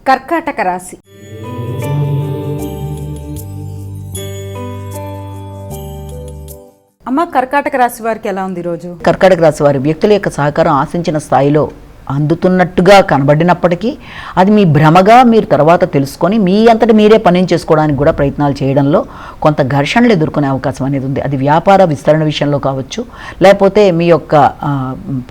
కర్కాటక రాశి. అమ్మ, కర్కాటక రాశి వారికి ఎలా ఉంది ఈరోజు? కర్కాటక రాశి వారి వ్యక్తుల యొక్క సహకారం ఆశించిన స్థాయిలో అందుతున్నట్టుగా కనబడినప్పటికీ అది మీ భ్రమగా మీరు తర్వాత తెలుసుకొని మీ అంతటి మీరే పని చేసుకోవడానికి కూడా ప్రయత్నాలు చేయడంలో కొంత ఘర్షణలు ఎదుర్కొనే అవకాశం అనేది ఉంది. అది వ్యాపార విస్తరణ విషయంలో కావచ్చు, లేకపోతే మీ యొక్క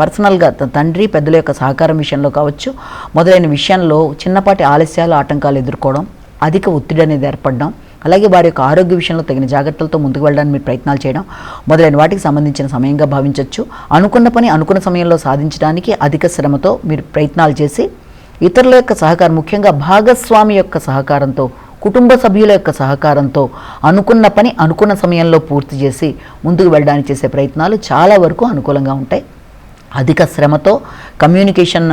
పర్సనల్గా తండ్రి పెద్దల యొక్క సహకారం విషయంలో కావచ్చు, మొదలైన విషయంలో చిన్నపాటి ఆలస్యాలు ఆటంకాలు ఎదుర్కోవడం, అధిక ఒత్తిడి అనేది ఏర్పడడం, అలాగే వారి యొక్క ఆరోగ్య విషయంలో తగిన జాగ్రత్తలతో ముందుకు వెళ్ళడానికి మీరు ప్రయత్నాలు చేయడం మొదలైన వాటికి సంబంధించిన సమయంగా భావించవచ్చు. అనుకున్న పని అనుకున్న సమయంలో సాధించడానికి అధిక శ్రమతో మీరు ప్రయత్నాలు చేసి ఇతరుల యొక్క సహకారం, ముఖ్యంగా భాగస్వామి యొక్క సహకారంతో, కుటుంబ సభ్యుల యొక్క సహకారంతో అనుకున్న పని అనుకున్న సమయంలో పూర్తి చేసి ముందుకు వెళ్ళడానికి చేసే ప్రయత్నాలు చాలా వరకు అనుకూలంగా ఉంటాయి. అధిక శ్రమతో కమ్యూనికేషన్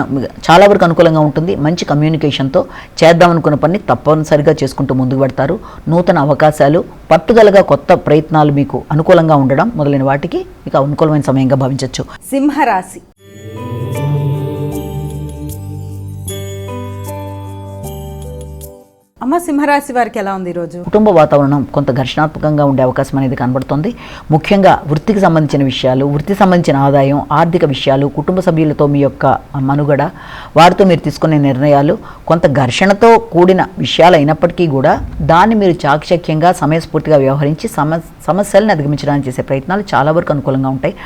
చాలా వరకు అనుకూలంగా ఉంటుంది. మంచి కమ్యూనికేషన్తో చేద్దామనుకున్న పని తప్పనిసరిగా చేసుకుంటూ ముందుకు పెడతారు. నూతన అవకాశాలు, పట్టుదలగా కొత్త ప్రయత్నాలు మీకు అనుకూలంగా ఉండడం మొదలైన వాటికి మీకు అనుకూలమైన సమయంగా భావించవచ్చు. సింహరాశి. అమ్మ, సింహరాశి వారికి ఎలా ఉంది ఈరోజు? కుటుంబ వాతావరణం కొంత ఘర్షణాత్మకంగా ఉండే అవకాశం అనేది కనబడుతుంది. ముఖ్యంగా వృత్తికి సంబంధించిన విషయాలు, వృత్తి సంబంధించిన ఆదాయం, ఆర్థిక విషయాలు, కుటుంబ సభ్యులతో మీ యొక్క మనుగడ, వారితో మీరు తీసుకునే నిర్ణయాలు కొంత ఘర్షణతో కూడిన విషయాలు అయినప్పటికీ కూడా దాన్ని మీరు చాకచక్యంగా సమయస్ఫూర్తిగా వ్యవహరించి సమస్యలను అధిగమించడానికి చేసే ప్రయత్నాలు చాలా వరకు అనుకూలంగా ఉంటాయి.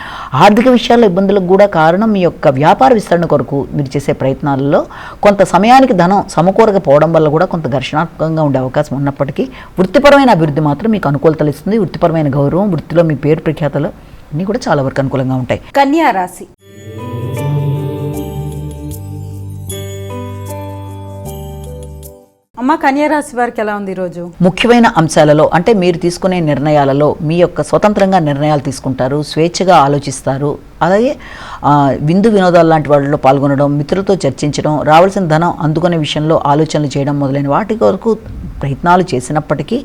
ఆర్థిక విషయాల్లో ఇబ్బందులకు కూడా కారణం మీ యొక్క వ్యాపార విస్తరణ కొరకు మీరు చేసే ప్రయత్నాలలో కొంత సమయానికి ధనం సమకూరకపోవడం వల్ల కూడా కొంత ఘర్షణాత్మకంగా ఉండే అవకాశం ఉన్నప్పటికీ వృత్తిపరమైన అభివృద్ధి మాత్రం మీకు అనుకూలతలు ఇస్తుంది. వృత్తిపరమైన గౌరవం, వృత్తిలో మీ పేరు ప్రఖ్యాతలు అన్నీ కూడా చాలా వరకు అనుకూలంగా ఉంటాయి. కన్యా రాశి. అమ్మ, కన్యా రాశి వారికి ఎలా ఉంది ఈరోజు? ముఖ్యమైన అంశాలలో అంటే మీరు తీసుకునే నిర్ణయాలలో మీ యొక్క స్వతంత్రంగా నిర్ణయాలు తీసుకుంటారు, స్వేచ్ఛగా ఆలోచిస్తారు. అలాగే విందు వినోదాలు లాంటి వాటిలో పాల్గొనడం, మిత్రులతో చర్చించడం, రావాల్సిన ధనం అందుకునే విషయంలో ఆలోచనలు చేయడం మొదలైన వాటి వరకు ప్రయత్నాలు చేసినప్పటికీ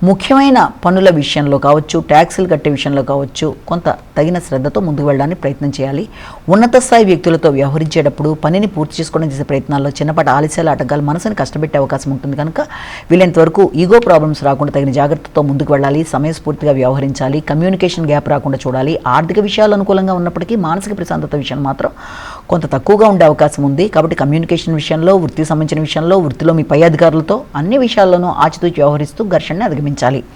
ముఖ్యమైన పనుల విషయంలో కావచ్చు, ట్యాక్సులు కట్టే విషయంలో కావచ్చు కొంత తగిన శ్రద్ధతో ముందుకు వెళ్ళడానికి ప్రయత్నం చేయాలి. ఉన్నత స్థాయి వ్యక్తులతో వ్యవహరించేటప్పుడు పనిని పూర్తి చేసుకోవడం చేసే ప్రయత్నాల్లో చిన్నపాటి ఆలస్యాల ఆటంకాలు మనసుని కష్టపెట్టే అవకాశం ఉంటుంది కనుక వీలైనంతవరకు ఈగో ప్రాబ్లమ్స్ రాకుండా తగిన జాగ్రత్తతో ముందుకు వెళ్ళాలి. సమయస్ఫూర్తిగా వ్యవహరించాలి. కమ్యూనికేషన్ గ్యాప్ రాకుండా చూడాలి. ఆర్థిక విషయాలు అనుకూలంగా ఉన్నప్పటికీ మానసిక ప్రశాంతత విషయం మాత్రం కొంత తక్కువగా ఉండే అవకాశం ఉంది. కాబట్టి కమ్యూనికేషన్ విషయంలో, వృత్తికి సంబంధించిన విషయంలో, వృత్తిలో మీ పై అధికారులతో అన్ని విషయాల్లోనూ ఆచితూచి వ్యవహరిస్తూ ఘర్షణని అధిగమించాలి.